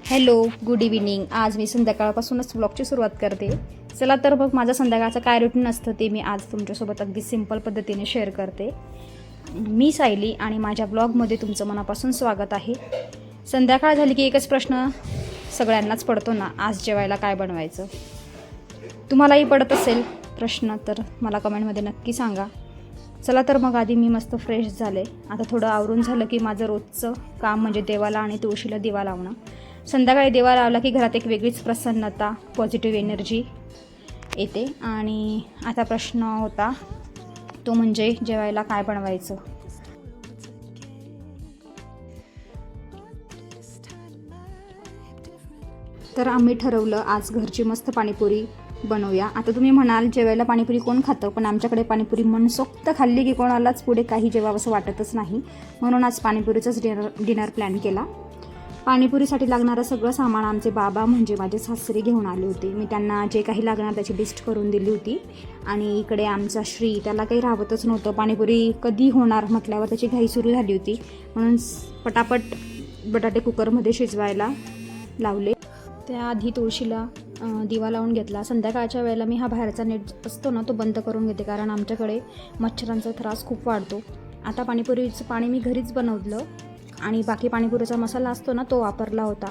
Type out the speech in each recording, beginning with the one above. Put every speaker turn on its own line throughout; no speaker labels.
Hello, good evening. आज मी संध्याकाळपासूनच व्लॉगची सुरुवात करते. चला तर मग माझं संध्याकाळचं काय रुटीन असतं ते मी आज तुमच्यासोबत अगदी सिंपल पद्धतीने शेअर करते. मी सायली आणि माझ्या ब्लॉगमध्ये तुमचं मनापासून स्वागत आहे. संध्याकाळ झाली की एकच प्रश्न सगळ्यांनाच पडतो ना, आज जेवायला काय बनवायचं. तुम्हालाही पडत असेल प्रश्न तर मला कमेंटमध्ये नक्की सांगा. चला तर मग आधी मी मस्त फ्रेश झाले. आता थोडं आवरून झालं की माझं रोजचं काम म्हणजे देवाला आणि तुळशीला दिवा लावणं. संध्याकाळी दिवा लावला की घरात एक वेगळीच प्रसन्नता, पॉझिटिव्ह एनर्जी येते. आणि आता प्रश्न होता तो म्हणजे जेवायला काय बनवायचं. तर आम्ही ठरवलं आज घरची मस्त पाणीपुरी बनवूया. आता तुम्ही म्हणाल जेवायला पाणीपुरी कोण खातं, पण आमच्याकडे पाणीपुरी मनसोक्त खाल्ली की कोणालाच पुढे काही जेवावंसं वाटतच नाही. म्हणून आज पाणीपुरीचाच डिनर प्लॅन केला. पाणीपुरीसाठी लागणारं सगळं सामान आमचे बाबा म्हणजे माझे सासरे घेऊन आले होते. मी त्यांना जे काही लागणार त्याची लिस्ट करून दिली होती. आणि इकडे आमचा श्री, त्याला काही राहतच नव्हतं. पाणीपुरी कधी होणार म्हटल्यावर त्याची घाई सुरू झाली होती. म्हणून पटापट बटाटे कुकरमध्ये शिजवायला लावले. त्याआधी तुळशीला दिवा लावून घेतला. संध्याकाळच्या वेळेला मी हा बाहेरचा नेट असतो ना तो बंद करून घेते, कारण आमच्याकडे मच्छरांचा त्रास खूप वाढतो. आता पाणीपुरीचं पाणी मी घरीच बनवलं आणि बाकी पाणीपुरीचा मसाला असतो ना तो वापरला होता.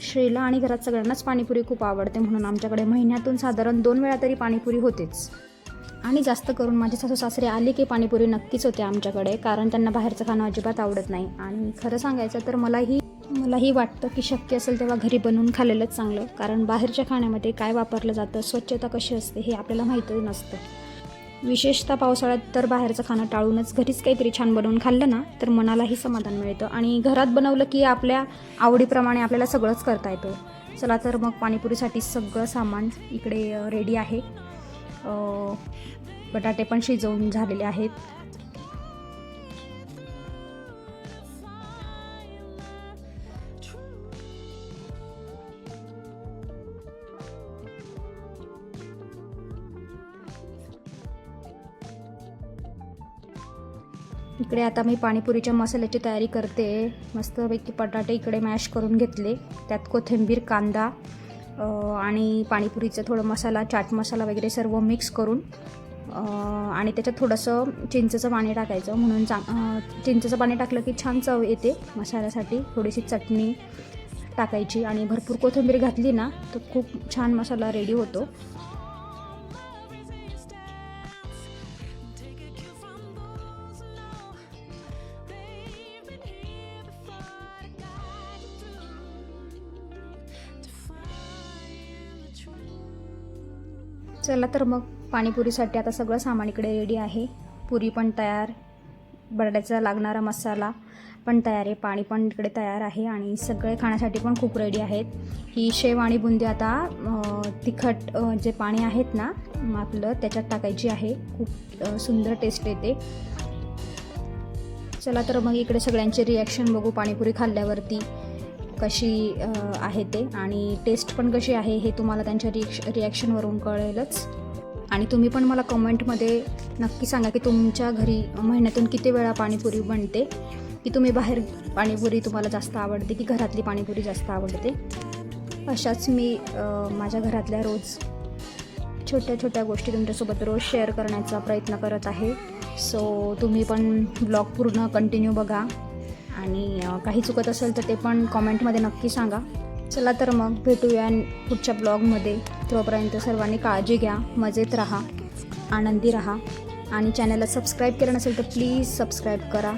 श्रीला आणि घरात सगळ्यांनाच पाणीपुरी खूप आवडते, म्हणून आमच्याकडे महिन्यातून साधारण 2 वेळा तरी पाणीपुरी होतेच. आणि जास्त करून माझे सासू सासरे आले की पाणीपुरी नक्कीच होते आमच्याकडे, कारण त्यांना बाहेरचं खाणं अजिबात आवडत नाही. आणि खरं सांगायचं तर मलाही वाटतं की शक्य असेल तेव्हा घरी बनवून खाल्लेलंच चांगलं, कारण बाहेरच्या खाण्यामध्ये काय वापरलं जातं, स्वच्छता कशी असते हे आपल्याला माहीतच नसतं. विशेषतः पावसाळ्यात तर बाहेरचं खाणं टाळूनच घरीच काहीतरी छान बनवून खाल्लं ना तर मनालाही समाधान मिळतं. आणि घरात बनवलं की आपल्या आवडीप्रमाणे आपल्याला सगळंच करता येतं. चला तर मग पाणीपुरीसाठी सगळं सामान इकडे रेडी आहे. बटाटे पण शिजवून झालेले आहेत. इकडे आता मी पाणीपुरीच्या मसाल्याची तयारी करते. मस्तपैकी बटाटे इकडे मॅश करून घेतले, त्यात कोथिंबीर, कांदा आणि पाणीपुरीचं थोडं मसाला, चाट मसाला वगैरे सर्व मिक्स करून आणि त्याच्यात थोडंसं चिंचेचं पाणी टाकायचं. म्हणून चिंचेचं पाणी टाकलं की छान चव येते मसाल्यासाठी. थोडीशी चटणी टाकायची आणि भरपूर कोथिंबीर घातली ना तर खूप छान मसाला रेडी होतो. चला तर मग पाणीपुरीसाठी आता सगळं सामान इकडे रेडी आहे. पुरी पण तयार, बटाट्याचा लागणारा मसाला पण तयार आहे, पाणी पण इकडे तयार आहे आणि सगळे खाण्यासाठी पण खूप रेडी आहेत. ही शेव आणि बुंदी आता तिखट जे पाणी आहेत ना आपलं त्याच्यात टाकायची आहे. खूप सुंदर टेस्ट येते. चला तर मग इकडे सगळ्यांचे रिॲक्शन बघू पाणीपुरी खाल्ल्यावरती कशी आहे ते, आणि टेस्ट पण कशी आहे हे तुम्हाला त्यांच्या रिॲक्शनवरून कळेलच. आणि तुम्ही पण मला कमेंटमध्ये नक्की सांगा की तुमच्या घरी महिन्यातून किती वेळा पाणीपुरी बनते, की तुम्ही बाहेर पाणीपुरी तुम्हाला जास्त आवडते की घरातली पाणीपुरी जास्त आवडते. अशाच मी माझ्या घरातल्या रोज छोट्या छोट्या गोष्टी तुमच्यासोबत रोज शेअर करण्याचा प्रयत्न करत आहे. सो तुम्ही पण ब्लॉग पूर्ण कंटिन्यू बघा आणि काही चुकत असेल तर ते पण कॉमेंटमध्ये नक्की सांगा. चला तर मग भेटूया पुढच्या ब्लॉगमध्ये. तोपर्यंत सर्वांनी काळजी घ्या, मजेत राहा, आनंदी राहा आणि चॅनलला सबस्क्राईब केलं नसेल तर प्लीज सबस्क्राईब करा.